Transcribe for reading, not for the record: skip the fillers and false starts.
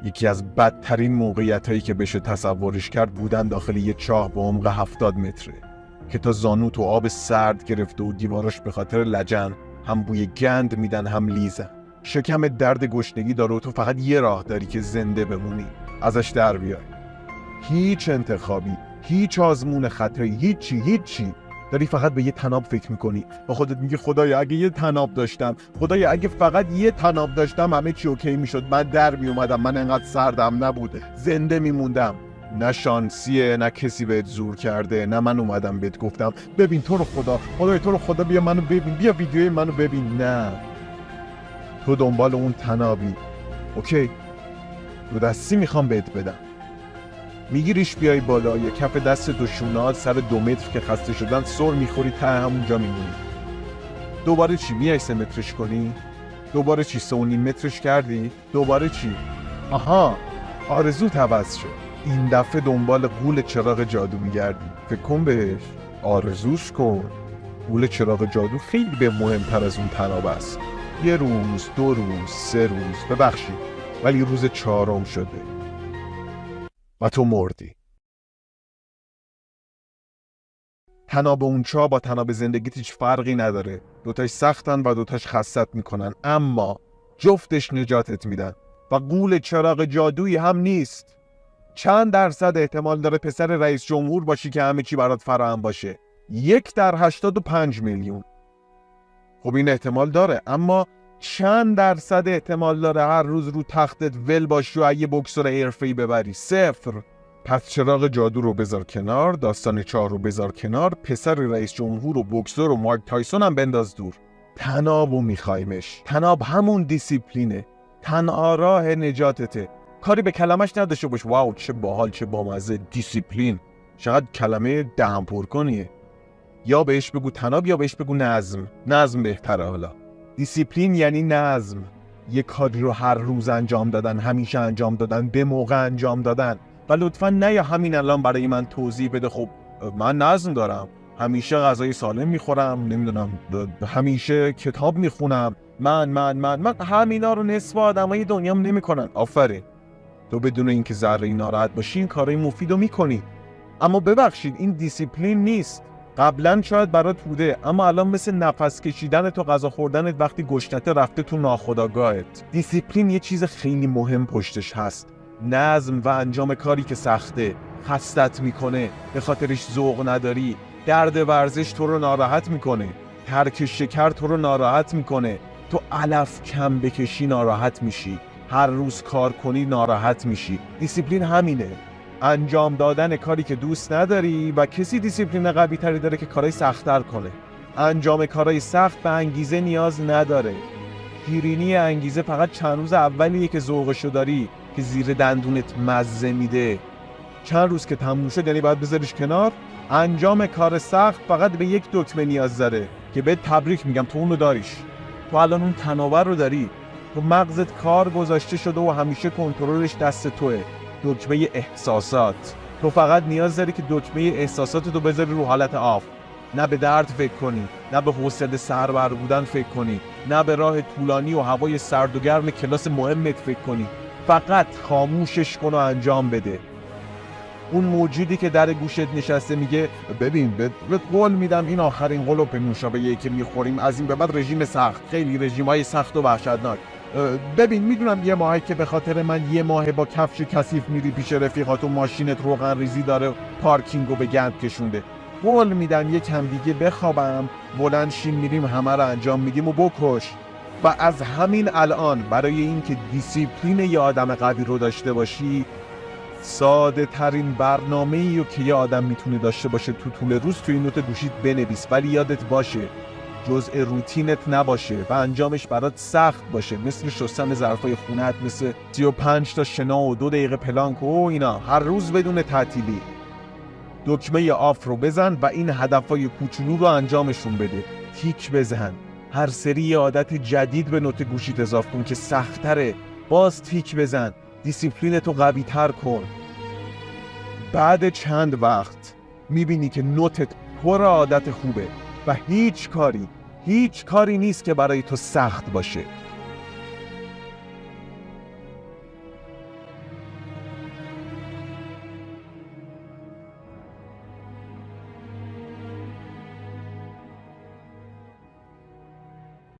یکی از بدترین موقعیتایی که بشه تصورش کرد بودن داخل یه چاه با عمق 70 متره که تا زانو تو آب سرد گرفته و دیواراش به خاطر لجن هم بوی گند میدن هم لیزن. شکم درد گشنگی داره و تو فقط یه راه داری که زنده بمونی، ازش در بیای. هیچ انتخابی، هیچ آزمون خطایی، هیچی. داری فقط به یه طناب فکر میکنی، با خودت میگی خدایا اگه یه طناب داشتم، خدایا اگه فقط یه طناب داشتم همه چی اوکی میشد، من در میومدم، من انقدر سردم نبوده، زنده میموندم. نه شانسیه، نه کسی بهت زور کرده، نه من اومدم بهت گفتم ببین تو رو خدا، خدای تو رو خدا بیا منو ببین، بیا ویدیوی منو ببین. نه، تو دنبال اون طنابی. اوکی، دو دستی میخوام بهت بدم. میگیریش بیای بالا، یه کف دست تو شونات سر 2 متر که خسته شدن سر میخوری، ته همونجا میمونی. دوباره چی؟ میای 3 مترش کنی؟ دوباره چی؟ 3.5 مترش کردی؟ دوباره چی؟ آها، آرزوت عوض شد. این دفعه دنبال غول چراغ جادو میگردی. فکر کن بهش، آرزوش کن. غول چراغ جادو خیلی به مهمتر از اون طناب است. 1 روز، 2 روز، 3 روز، ببخشید ولی روز 4م شده و تو مردی. طناب اون چاه با طناب زندگیت هیچ فرقی نداره. دوتاش سختن و دوتاش خستت میکنن، اما جفتش نجاتت میدن و غول چراغ جادویی هم نیست. چند درصد احتمال داره پسر رئیس جمهور باشی که همه چی برات فراهم باشه؟ 1 در 85 میلیون. خب این احتمال داره، اما چند درصد احتمال داره هر روز رو تختت ول باشی و یه بوکسور حرفه‌ای ببری؟ 0. پس چراغ جادو رو بذار کنار، داستان چاه رو بذار کنار، پسر رئیس جمهور و بوکسور و مایک تایسون هم بنداز دور. طنابو میخوایمش. طناب همون دیسیپلینه، تنها راه نجاتته. کاری به کلمش نداشته باش واو چه باحال چه بامزه، دیسیپلین چقدر کلمه دهن پر کنیه. یا بهش بگو طناب یا بهش بگو نظم. نظم بهتره. حالا دیسیپلین یعنی نظم، یه کاری رو هر روز انجام دادن، همیشه انجام دادن، به موقع انجام دادن. و لطفاً نه یا همین الان برای من توضیح بده خب من نظم دارم، همیشه غذای سالم میخورم، نمیدونم همیشه کتاب میخونم، من همینا رو نصف آدمای دنیام نمیکنن. آفرین، تو بدون اینکه ذره ناراحت باشی این کارای مفیدو میکنی. اما ببخشید این دیسیپلین نیست. قبلا شاید برات بوده، اما الان مثل نفس کشیدن تو غذا خوردنت وقتی گشنته رفته تو ناخودآگاهت. دیسیپلین یه چیز خیلی مهم پشتش هست. نظم و انجام کاری که سخته، خستت میکنه، به خاطرش ذوق نداری. درد ورزش تو رو ناراحت میکنه، ترک شکر تو رو ناراحت میکنه، تو علف کم بکشی ناراحت میشی، هر روز کار کنی ناراحت میشی. دیسیپلین همینه، انجام دادن کاری که دوست نداری. و کسی دیسیپلین قوی تری داره که کارهای سخت‌تر کنه. انجام کارهای سخت به انگیزه نیاز نداره. شیرینی انگیزه فقط چند روز اولیه که ذوقشو داری، که زیر دندونت مزه میده. چند روز که تموم شد یعنی باید بذاریش کنار. انجام کار سخت فقط به یک دکمه نیاز داره که بهت تبریک میگم تو اونو داریش. تو الان اون تناور رو داری، تو مغزت کار گذاشته شده و همیشه کنترلش دست توئه. دکمه احساسات. تو فقط نیاز داری که دکمه احساسات تو بذاری رو حالت آف. نه به درد فکر کنی، نه به حوصله سربر بودن فکر کنی، نه به راه طولانی و هوای سرد و گرم کلاس مهمت فکر کنی. فقط خاموشش کن و انجام بده. اون موجودی که در گوشت نشسته میگه ببین بهت قول میدم این آخرین قلوپ نوشابه‌ای که میخوریم، از این به بعد رژیم سخت، خیلی رژیمای سخت و وحشتناک. ببین میدونم یه ماهه که به خاطر من یه ماه با کفش کثیف میری پیش رفیقات و ماشینت روغن ریزی داره، پارکینگو به گند کشونده. قول میدم یه کم دیگه بخوابم، بلند شیم میریم همه رو انجام میدیم و بکش. و از همین الان برای اینکه دیسیپلین یه آدم قوی رو داشته باشی، ساده ترین برنامه‌ای رو که یه آدم میتونه داشته باشه تو طول روز توی نوت گوشیت بنویس، ولی یادت باشه جزء روتینت نباشه و انجامش برات سخت باشه، مثل شستن ظرفای خونت، مثل 35 تا شنا و 2 دقیقه پلانک و اینا، هر روز بدون تعطیلی. دکمه آف رو بزن و این هدفای کوچولو رو انجامشون بده. تیک بزن، هر سری یه عادت جدید به نوت گوشیت اضافه کن که سخت‌تره، باز تیک بزن، دیسیپلینتو قوی تر کن. بعد چند وقت میبینی که نوتت پر عادت خوبه و هیچ کاری نیست که برای تو سخت باشه.